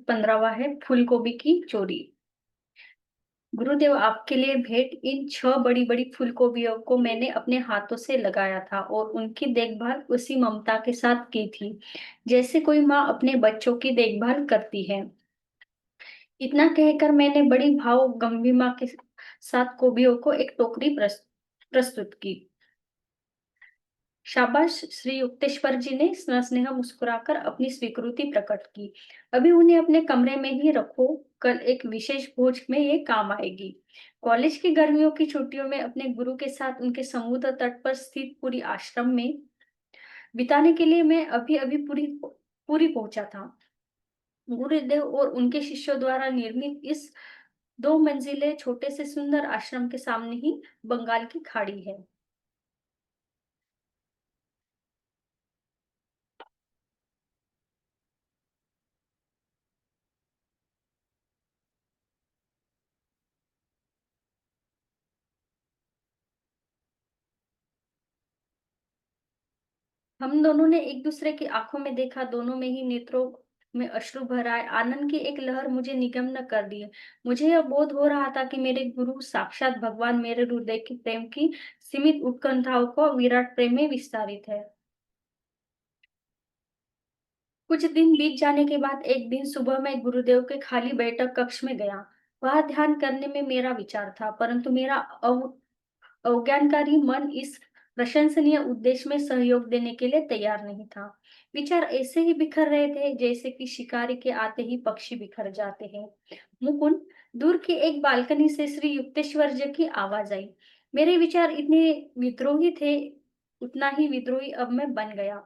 15वां है फूल गोभी की चोरी। गुरुदेव, आपके लिए भेंट इन 6 बड़ी-बड़ी फूल गोभियों को मैंने अपने हाथों से लगाया था और उनकी देखभाल उसी ममता के साथ की थी, जैसे कोई माँ अपने बच्चों की देखभाल करती है। इतना कहकर मैंने बड़ी भाव गंभीरमा के साथ गोभियों को एक टोकरी प्रस्तुत की। शाबाश! श्री युक्तेश्वर जी ने सस्नेह मुस्कुराकर अपनी स्वीकृति प्रकट की। अभी उन्हें अपने कमरे में ही रखो, कल एक विशेष भोज में ये काम आएगी। कॉलेज की गर्मियों की छुट्टियों में अपने गुरु के साथ उनके समुद्र तट पर स्थित पूरी आश्रम में बिताने के लिए मैं अभी-अभी पूरी पूरी पहुंचा था। गुरुदेव और उनके शिष्यों द्वारा निर्मित इस 2 मंजिले छोटे से सुंदर आश्रम के सामने ही बंगाल की खाड़ी है। हम दोनों ने एक दूसरे की आंखों में देखा, दोनों में ही नेत्रों में अश्रु भर आए, आनंद की एक लहर मुझे निमग्न कर दिए। मुझे यह बोध हो रहा था कि मेरे गुरु साक्षात भगवान मेरे हृदय की प्रेम की सीमित उत्कंठाओं को विराट प्रेम में विस्तारित है। कुछ दिन बीत जाने के बाद एक दिन सुबह मैं गुरुदेव के खाली बैठक कक्ष में गया। वह ध्यान करने में मेरा विचार था, परंतु मेरा अवज्ञानकारी मन इस प्रशंसनीय उद्देश्य में सहयोग देने के लिए तैयार नहीं था। विचार ऐसे ही बिखर रहे थे जैसे कि शिकारी के आते ही पक्षी बिखर जाते हैं। मुकुंद, दूर की एक बालकनी से श्री युक्तेश्वर जी की आवाज आई। मेरे विचार इतने विद्रोही थे, उतना ही विद्रोही अब मैं बन गया।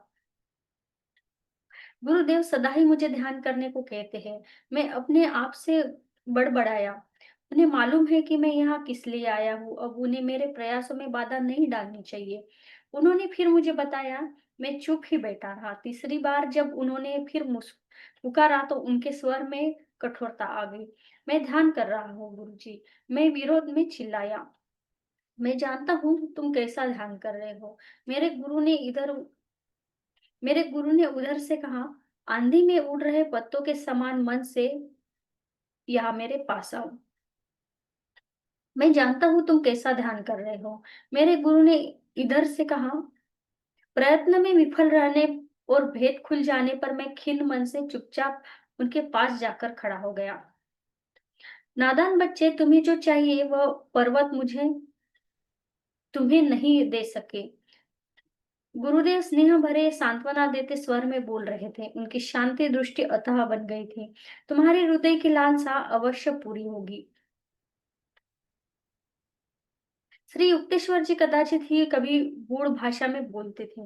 गुरुदेव सदा ही मुझे ध्यान करने को कहते हैं। मैं अपने आप से बड़बड़ाया। उन्हें मालूम है कि मैं यहाँ किस लिए आया हूँ, अब उन्हें मेरे प्रयासों में बाधा नहीं डालनी चाहिए। उन्होंने फिर मुझे बताया। मैं चुप ही बैठा रहा। तीसरी बार जब उन्होंने फिर पुकारा तो उनके स्वर में कठोरता आ गई। मैं ध्यान कर रहा हूँ गुरुजी। मैं विरोध में चिल्लाया। मैं जानता हूँ तुम कैसा ध्यान कर रहे हो। मेरे गुरु ने इधर मेरे गुरु ने उधर से कहा, आंधी में उड़ रहे पत्तों के समान मन से यहाँ मेरे पास आओ। मैं जानता हूँ तुम कैसा ध्यान कर रहे हो। मेरे गुरु ने इधर से कहा, प्रयत्न में विफल रहने और भेद खुल जाने पर मैं खिन्न मन से चुपचाप उनके पास जाकर खड़ा हो गया। नादान बच्चे, तुम्हें जो चाहिए वह पर्वत मुझे तुम्हें नहीं दे सके। गुरुदेव स्नेह भरे सांत्वना देते स्वर में बोल रहे थे। उनकी शांति दृष्टि अथाह बन गई थी। तुम्हारे हृदय की लालसा अवश्य पूरी होगी। श्री युक्तेश्वर जी कदाचित ही कभी गूढ़ भाषा में बोलते थे।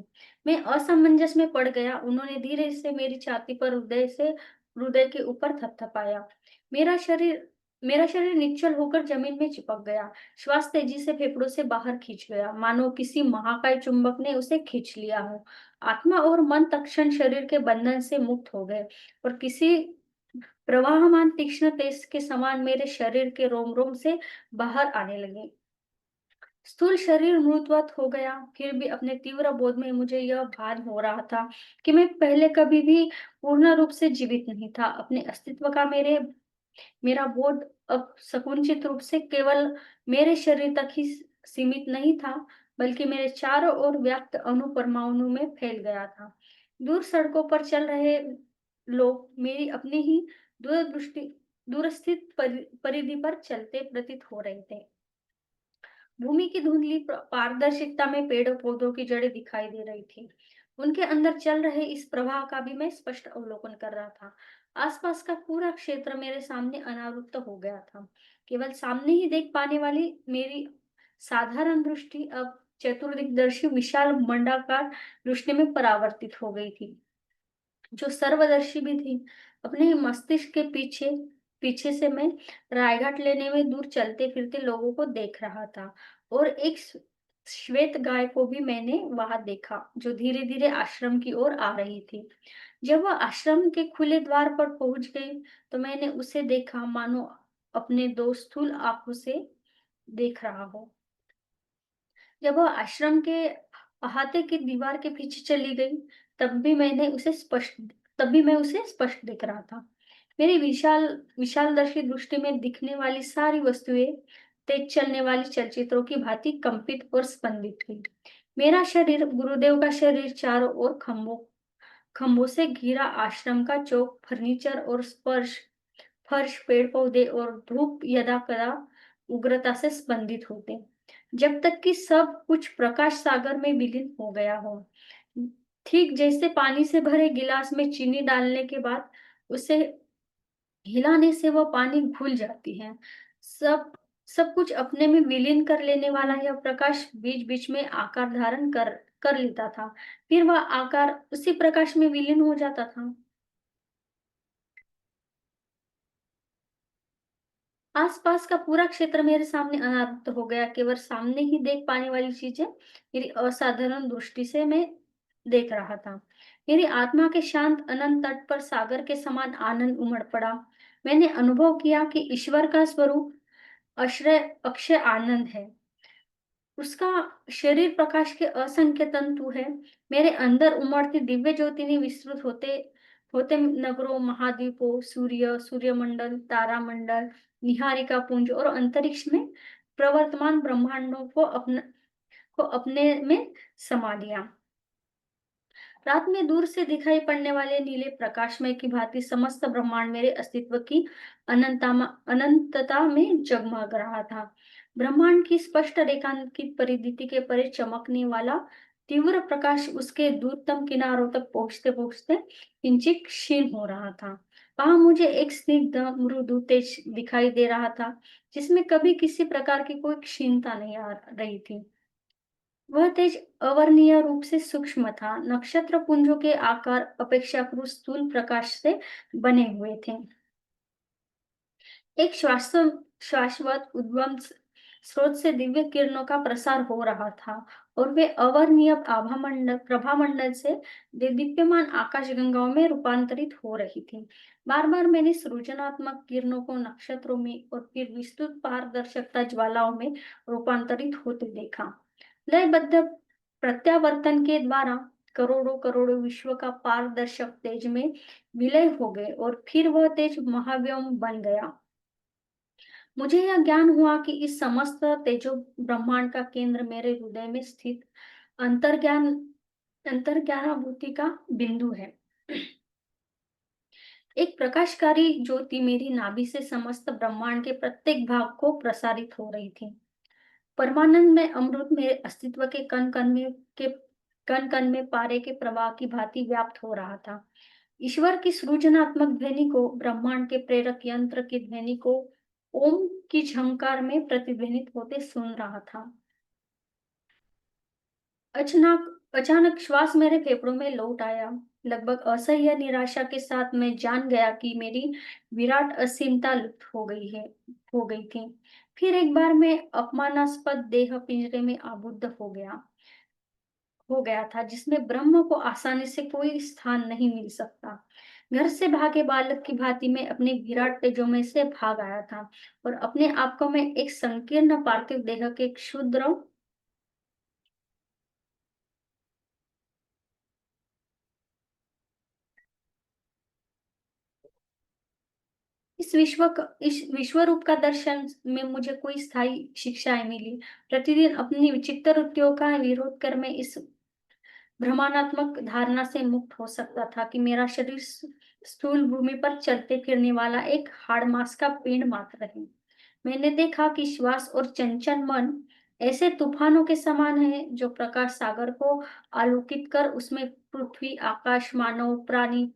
मैं असमंजस में पड़ गया। उन्होंने धीरे से मेरी छाती पर हृदय के ऊपर थपथपाया। मेरा शरीर मेरा शरीर निश्चल होकर जमीन में चिपक गया। श्वास तेजी से फेफड़ों से बाहर खींच गया, मानो किसी महाकाय चुंबक ने उसे खींच लिया हो। आत्मा और मन तत्क्षण शरीर के बंधन से मुक्त हो गए और किसी प्रवाहमान तीक्ष्ण तेज के समान मेरे शरीर के रोम रोम से बाहर आने लगे। स्थूल शरीर मृतवत हो गया। फिर भी अपने तीव्र बोध में मुझे यह भान हो रहा था कि मैं पहले कभी भी पूर्ण रूप से जीवित नहीं था। अपने अस्तित्व का मेरा बोध अब संकुचित रूप से केवल मेरे शरीर तक ही सीमित नहीं था, बल्कि मेरे चारों ओर व्याप्त अणु परमाणु में फैल गया था। दूर सड़कों पर चल रहे लोग मेरी अपनी ही दूरदृष्टि दूरस्थित परिधि पर चलते प्रतीत हो रहे थे। भूमि की धुंधली पारदर्शिता में पेड़ पौधों की जड़ें दिखाई दे रही थी। उनके अंदर चल रहे इस प्रवाह का भी मैं स्पष्ट अवलोकन कर रहा था। आसपास का पूरा क्षेत्र मेरे सामने अनावृत हो गया था। केवल सामने ही देख पाने वाली मेरी साधारण दृष्टि अब चतुर्दिग्दर्शी विशाल मंडाकार दृष्टि में परावर्तित हो गई थी, जो सर्वदर्शी भी थी। अपने ही मस्तिष्क के पीछे पीछे से मैं रायघाट लेने में दूर चलते फिरते लोगों को देख रहा था और एक श्वेत गाय को भी मैंने वहां देखा, जो धीरे धीरे आश्रम की ओर आ रही थी। जब वह आश्रम के खुले द्वार पर पहुंच गई तो मैंने उसे देखा, मानो अपने दो स्थूल आंखों से देख रहा हो। जब वह आश्रम के अहाते की दीवार के पीछे चली गई, तब भी मैं उसे स्पष्ट दिख रहा था। मेरी विशालदर्शी दृष्टि में दिखने वाली सारी वस्तुएं तेज चलने वाली चलचित्रों की भांति कंपित और स्पंदित थी। मेरा शरीर, गुरुदेव का शरीर, चारों ओर खंभों खंभों से घिरा आश्रम का चौक, फर्नीचर और फर्श, पेड़-पौधे और धूप यदाकदा उग्रता से स्पंदित होते, जब तक कि सब कुछ प्रकाश सागर में विलीन हो गया हो। ठीक जैसे पानी से भरे गिलास में चीनी डालने के बाद उसे हिलाने से वह पानी घुल जाती है। सब सब कुछ अपने में विलीन कर लेने वाला यह प्रकाश बीच-बीच में आकार धारण कर कर लेता था। फिर वह आकार उसी प्रकाश में विलीन हो जाता था। आसपास का पूरा क्षेत्र मेरे सामने अनावृत हो गया। केवल सामने ही देख पाने वाली चीजें मेरी असाधारण दृष्टि से मैं देख रहा था। मेरी आत्मा के शांत अनंत तट पर सागर के समान आनंद उमड़ पड़ा। मैंने अनुभव किया कि ईश्वर का स्वरूप अश्रय अक्षय आनंद है। उसका शरीर प्रकाश के असंख्य तंतु है। मेरे अंदर उमड़ती दिव्य ज्योति ने विस्तृत होते होते नगरों, महाद्वीपों, सूर्यमंडल, तारामंडल, निहारिका पुंज और अंतरिक्ष में प्रवर्तमान ब्रह्मांडों को अपने में समा लिया। रात में दूर से दिखाई पड़ने वाले नीले प्रकाशमय की भांति समस्त ब्रह्मांड मेरे अस्तित्व की अनंतता में जगमग रहा था। ब्रह्मांड की स्पष्ट रेखांकित परिधिति के परे चमकने वाला तीव्र प्रकाश उसके दूरतम किनारों तक पहुंचते पहुंचते किंचित क्षीण हो रहा था। वहां मुझे एक स्निग्ध मृदु तेज दिखाई दे रहा था, जिसमें कभी किसी प्रकार की कोई क्षीणता नहीं आ रही थी। वह तेज अवर्णीय रूप से सूक्ष्म था। नक्षत्र पुंजों के आकार अपेक्षाकृत स्थूल प्रकाश से बने हुए थे। एक शाश्वत उद्गम स्रोत से दिव्य किरणों का प्रसार हो रहा था और वे अवर्णीय प्रभामंडल से दीप्यमान आकाश गंगाओं में रूपांतरित हो रही थी। बार बार मैंने सृजनात्मक किरणों को नक्षत्रों में और फिर विस्तृत पारदर्शकता ज्वालाओं में रूपांतरित होते देखा। लयबद्ध प्रत्यावर्तन के द्वारा करोड़ों करोड़ों विश्व का पारदर्शक तेज में विलय हो गए और फिर वह तेज महाव्योम बन गया। मुझे यह ज्ञान हुआ कि इस समस्त तेजो ब्रह्मांड का केंद्र मेरे हृदय में स्थित अंतर्ज्ञान अंतर्ज्ञानाभूति का बिंदु है। एक प्रकाशकारी ज्योति मेरी नाभि से समस्त ब्रह्मांड के प्रत्येक भाग को प्रसारित हो रही थी। परमानंद में अमृत मेरे अस्तित्व के कण कण में पारे के प्रवाह की भांति व्याप्त हो रहा था। ईश्वर की सृजनात्मक ध्वनि को, ब्रह्मांड के प्रेरक यंत्र की ध्वनि को ओम की झंकार में प्रतिध्वनित होते सुन रहा था। अचानक अचानक श्वास मेरे फेफड़ों में लौट आया। लगभग असह्य निराशा के साथ मैं जान गया कि मेरी विराट असीमता लुप्त हो गई थी। फिर एक बार मैं अपमानास्पद देह पिंजरे में आबुद्ध हो गया था, जिसमें ब्रह्म को आसानी से कोई स्थान नहीं मिल सकता। घर से भागे बालक की भांति मैं अपने विराट तेजों में से भाग आया था और अपने आप को मैं एक संकीर्ण पार्थिव देह के क्षुद्र इस विश्व रूप का दर्शन में मुझे कोई स्थायी शिक्षाएं मिली। प्रतिदिन अपनी विचित्र वृत्तियों का विरोध कर मैं इस भ्रमात्मक धारणा से मुक्त हो सकता था कि मेरा शरीर स्थूल भूमि पर चलते फिरने वाला एक हाड़ मांस का पिंड मात्र है। मैंने देखा कि श्वास और चंचल मन ऐसे तूफानों के समान है जो प्रकाश सागर को आलोकित कर उसमें पृथ्वी, आकाश, मानव, प्राणी,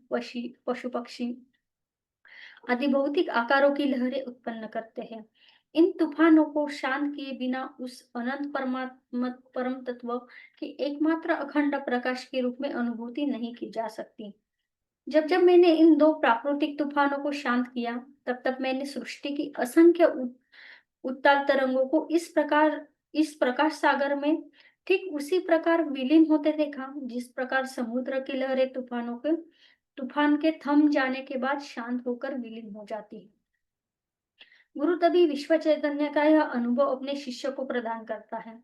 पशु पक्षी आदि भौतिक आकारों की लहरें उत्पन्न करते हैं। इन तूफानों को शांत किए बिना उस अनंत परमात्मा परम तत्व की एकमात्र अखंड प्रकाश के रूप में अनुभूति नहीं की जा सकती। जब जब मैंने इन दो प्राकृतिक तूफानों को शांत किया, तब तब मैंने सृष्टि की असंख्य उत्ताल तरंगों को इस प्रकाश सागर में ठीक उसी प्रकार विलीन होते देखा, जिस प्रकार समुद्र की लहरें तूफान के थम जाने के बाद शांत होकर विलीन हो जाती है। गुरु तभी विश्व चैतन्य का यह अनुभव अपने शिष्य को प्रदान करता है।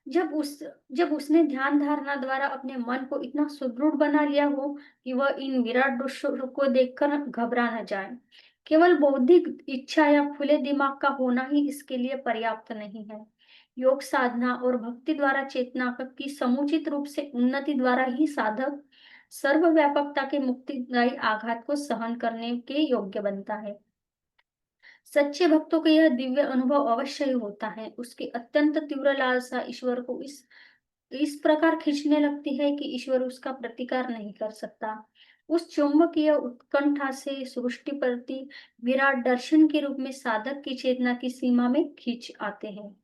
जब उस जब उसने ध्यान धारणा द्वारा अपने मन को इतना सुदृढ़ बना लिया हो कि वह इन विराट दृश्यों को देखकर घबरा न जाए। केवल बौद्धिक इच्छा या खुले दिमाग का होना ही इसके लिए पर्याप्त नहीं है। योग साधना और भक्ति द्वारा चेतना की समुचित रूप से उन्नति द्वारा ही साधक सर्वव्यापकता के मुक्तिदायी आघात को सहन करने के योग्य बनता है। सच्चे भक्तों को यह दिव्य अनुभव अवश्य ही होता है। उसकी अत्यंत तीव्र लालसा ईश्वर को इस प्रकार खींचने लगती है कि ईश्वर उसका प्रतिकार नहीं कर सकता। उस चुंबकीय उत्कंठा से सृष्टि प्रति विराट दर्शन के रूप में साधक की चेतना की सीमा में खींच आते हैं।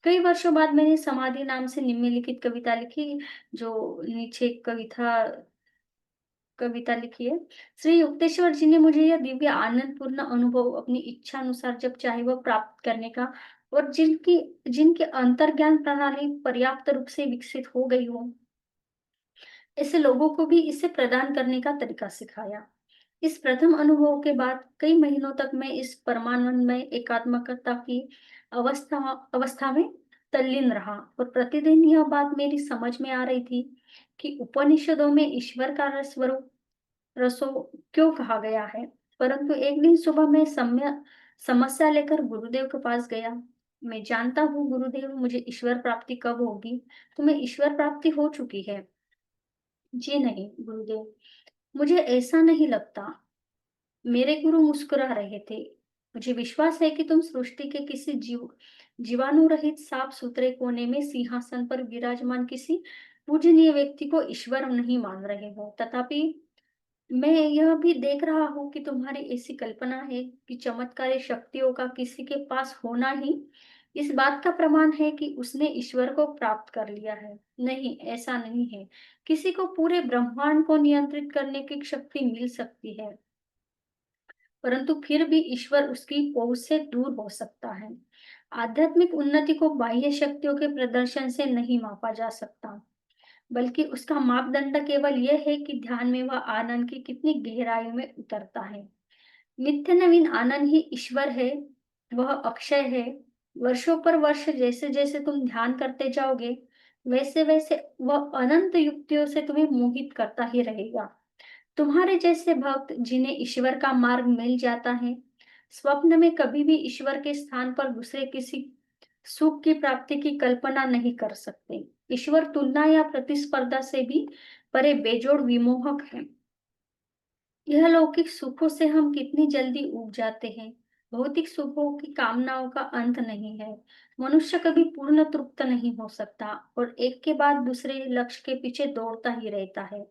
कई वर्षों बाद मैंने समाधि नाम से निम्नलिखित कविता लिखी, जो नीचे कविता कविता लिखी है। श्री युक्तेश्वर जी ने मुझे यह दिव्य आनंदपूर्ण अनुभव अपनी इच्छा अनुसार जब चाहे वह प्राप्त करने का, और जिनकी जिनके अंतर्ज्ञान प्रणाली पर्याप्त रूप से विकसित हो गई हो, ऐसे लोगों को भी इसे प्रदान करने का तरीका सिखाया। इस प्रथम अनुभव के बाद कई महीनों तक मैं इस परमानंदमय एकात्मकता की अवस्था अवस्था में तल्लीन रहा, और प्रतिदिन यह बात मेरी समझ में आ रही थी कि उपनिषदों में ईश्वर का स्वरूप रसो क्यों कहा गया है। परंतु एक दिन सुबह मैं समस्या लेकर गुरुदेव के पास गया। मैं जानता हूँ गुरुदेव, मुझे ईश्वर प्राप्ति कब होगी? तुम्हें ईश्वर प्राप्ति हो चुकी है? जी नहीं गुरुदेव, मुझे ऐसा नहीं लगता। मेरे गुरु मुस्कुरा रहे थे। मुझे विश्वास है कि तुम सृष्टि के किसी जीवाणु रहित साफ सुथरे कोने में सिंहासन पर विराजमान किसी पूजनीय व्यक्ति को ईश्वर नहीं मान रहे हो। तथापि मैं यह भी देख रहा हूँ कि तुम्हारी ऐसी कल्पना है कि चमत्कारी शक्तियों का किसी के पास होना ही इस बात का प्रमाण है कि उसने ईश्वर को प्राप्त कर लिया है। नहीं, ऐसा नहीं है। किसी को पूरे ब्रह्मांड को नियंत्रित करने की शक्ति मिल सकती है, परंतु फिर भी ईश्वर उसकी पहुंच से दूर हो सकता है। आध्यात्मिक उन्नति को बाह्य शक्तियों के प्रदर्शन से नहीं मापा जा सकता, बल्कि उसका मापदंड केवल यह है कि ध्यान में वह आनंद की कितनी गहराई में उतरता है। नित्य नवीन आनंद ही ईश्वर है, वह अक्षय है। वर्षों पर वर्ष जैसे जैसे तुम ध्यान करते जाओगे, वैसे वैसे वह अनंत युक्तियों से तुम्हें मोहित करता ही रहेगा। तुम्हारे जैसे भक्त जिन्हें ईश्वर का मार्ग मिल जाता है, स्वप्न में कभी भी ईश्वर के स्थान पर दूसरे किसी सुख की प्राप्ति की कल्पना नहीं कर सकते। ईश्वर तुलना या प्रतिस्पर्धा से भी परे बेजोड़ विमोहक है। यह लौकिक सुखों से हम कितनी जल्दी ऊब जाते हैं। भौतिक सुखों की कामनाओं का अंत नहीं है। मनुष्य कभी पूर्ण तृप्त नहीं हो सकता और एक के बाद दूसरे लक्ष्य के पीछे दौड़ता ही रहता है।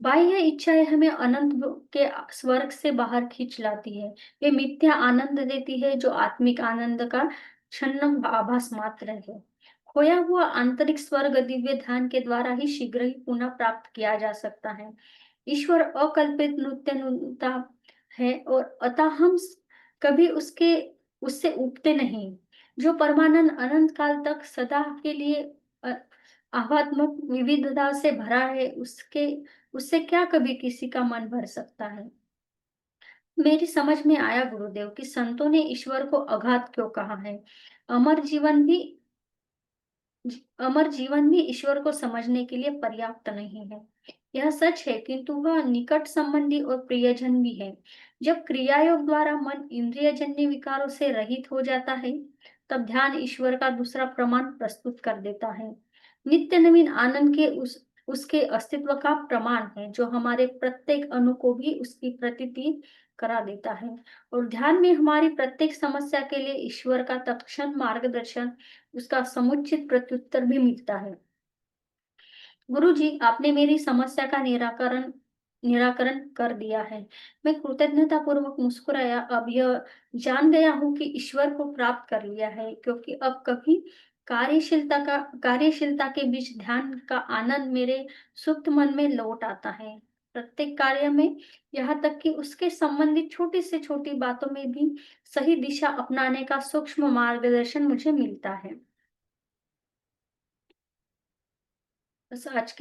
बाह्य इच्छाएं हमें के स्वर्ग से बाहर खींच लाती है। वे मिथ्या आनंद देती है जो आत्मिक आनंद का क्षण आभास मात्र है। खोया हुआ आंतरिक स्वर्ग दिव्य ध्यान के द्वारा ही शीघ्र ही पुनः प्राप्त किया जा सकता है। ईश्वर अकल्पित नृत्य है, और अतः हम कभी उससे ऊबते नहीं। जो परमानंद अनंत काल तक सदा के लिए अ, आह्लादमक विविधता से भरा है, उसके उससे क्या कभी किसी का मन भर सकता है? मेरी समझ में आया गुरुदेव कि संतों ने ईश्वर को अघात क्यों कहा है। अमर जीवन भी अमर जीवन भी ईश्वर को समझने के लिए पर्याप्त नहीं है। यह सच है, किंतु वह निकट संबंधी और प्रियजन भी है। जब क्रिया योग द्वारा मन इंद्रियजन्य विकारों से रहित हो जाता है, तब ध्यान ईश्वर का दूसरा प्रमाण प्रस्तुत कर देता है। नित्य नवीन आनंद के उसके अस्तित्व का प्रमाण है, जो हमारे प्रत्येक अणु को भी उसकी प्रतीति करा देता है। और ध्यान में हमारी प्रत्येक समस्या के लिए ईश्वर का तत्क्षण मार्गदर्शन, उसका समुचित प्रत्युत्तर भी मिलता है। गुरुजी, आपने मेरी समस्या का निराकरण कर दिया है। मैं कृतज्ञतापूर्वक मुस्कुराया। अब यह जान गया हूँ कि ईश्वर को प्राप्त कर लिया है, क्योंकि अब कभी कार्यशीलता के बीच ध्यान का आनंद मेरे सुप्त मन में लौट आता है। प्रत्येक कार्य में, यहाँ तक कि उसके संबंधित छोटी से छोटी बातों में भी सही दिशा अपनाने का सूक्ष्म मार्गदर्शन मुझे मिलता है। बस आज के